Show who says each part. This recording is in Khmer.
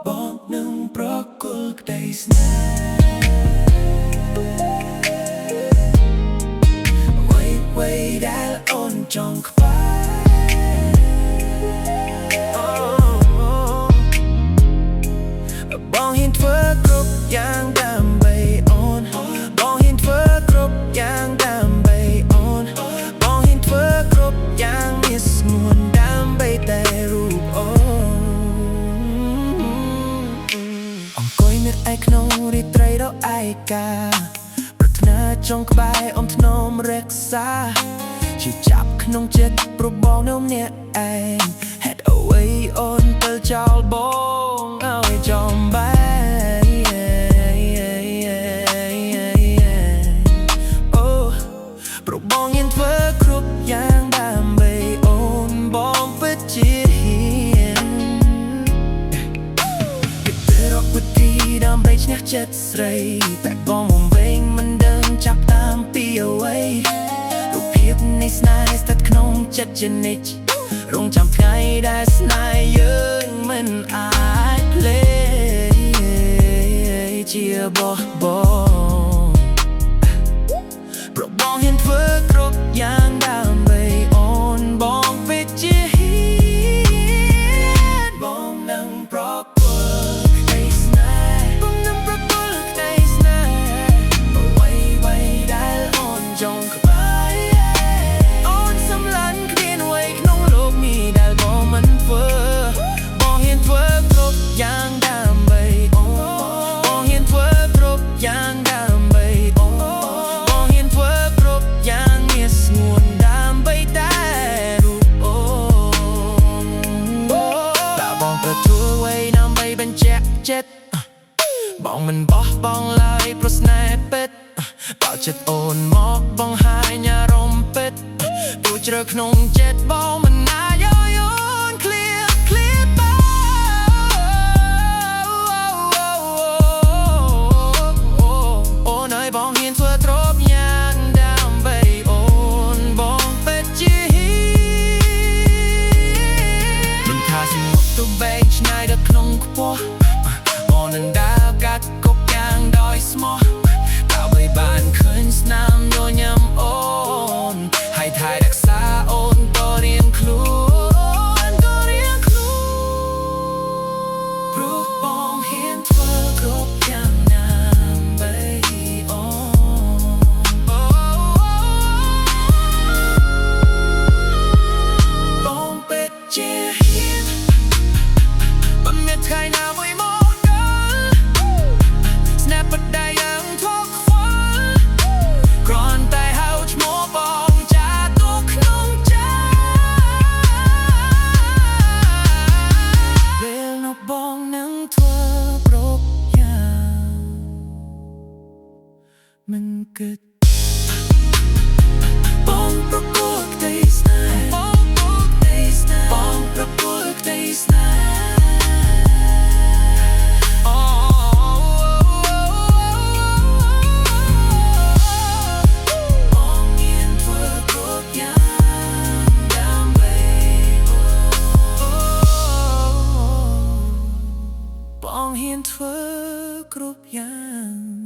Speaker 1: បងនឹងប្រគល់ក្តីស្នេហ៍អ្វីដែលអូនចង់ខ្វាយបងហ៊ានធ្វើគ្រប់យ៉ាងដើម្បីអូនបងហ៊ានធ្វើគ្រប់យ៉ាងដើម្បីអូនបងហ៊ានធ្វើគ្រប់យ៉ាងមានស្ងួនដើម្បីតែរូបអូនអង្គុយមានឯក្នុងរាត្រីរឯកាប្រាថ្នាចង់ក្បែរអូនធ្នមរក្សាជឿចាប់ក្នុងចិត្តប្របងនៅម្នាក់ឯងហេតុអ្វីអូនទៅចោលបងឲ្យចំបែអូប្របងហ៊ានធ្វើគ្រប់យ៉ាងដើម្បីអូនបងពិតជាហ៊ានគិតទៅរកវិធីដើម្បីឈ្នះចិត្តស្រីតែបងមកវិញមិនដឹងចាប់តាមពីអ្វីរូបភាពនៃស្នេហ៍ស្ថិតក្នុងចិត្តជានិច្ចរងចាំថ្ងៃដែលស្នេហ៍យើងមិនអាចភ្លេចជាបោះបង់ប្របងហ៊ានធ្វើគ្រប់យ៉ាងដើម្បីអូនបងពិតជាហ៊ានបងនឹងប្រគល់ក្តីស្នេហ៍បងនឹងប្រគល់ក្តីស្នេហ៍អ្វីដែលអូនចង់ក្បែរអូនសម្លាញ់គ្មានអ្វីក្នុងโลกនេះដែលបងមិនធ្វើបងហ៊ានធ្វើគ្រប់យ៉ាងដើម្បីអូនបងហ៊ានធ្វើគ្រប់យ៉ាងដើម្បីអូនបងហ៊ានធ្វើគ្រប់យ៉ាងមានស្ងួនដើម្បីតែរូបអូនតើបងប្រទូអ្វីដើម្បីបញ្ជាក់ចិត្តបងមិនបោះបង់ឡើយព្រោះស្នេហ៍ពិតបើចិត្តអូនមកបងហាញអារម្មណ៍ពិតទោះជ្រៅក្នុងចិត្តបងមិនអាចឲ្យអូនឃ្លាតបានអូនឲ្យបងហ៊ានធ្វើគ្រប់យ៉ាងដើម្បីអូនបងពិតជាហ៊ានមិនថាស្ងប់ទៅបែកឆ្ងាយដល់ក្នុងខ្ពស់អូននឹងដើរកាត់គ្រប់យ៉ាងដោយស្មោះដើម្បីបានឃើញស្នាមញញឹមអូនហើយថែរក្សាអូនក៏រៀងខ្លួនព្រោះបងហ៊ានធ្វើគ្រប់យ៉ាងដើម្បីអូនបងពិតជាហ៊ានបើមានថ្ងៃណាមួយមកដល់ស្នេហ៍បដិយ៉ាងធកខ្វល់គ្រាន់តែហៅឈ្មោះបងចាទុកក្នុងចិត្តពេលនោះបងនឹងធ្វើគ្រប់យ៉ាងមិនគិតបងប្រគល់ក្តីស្នេហ៍បងប្រគល់ក្តីស្នេហ៍បងហ៊ានធ្វើគ្រប់យ៉ាង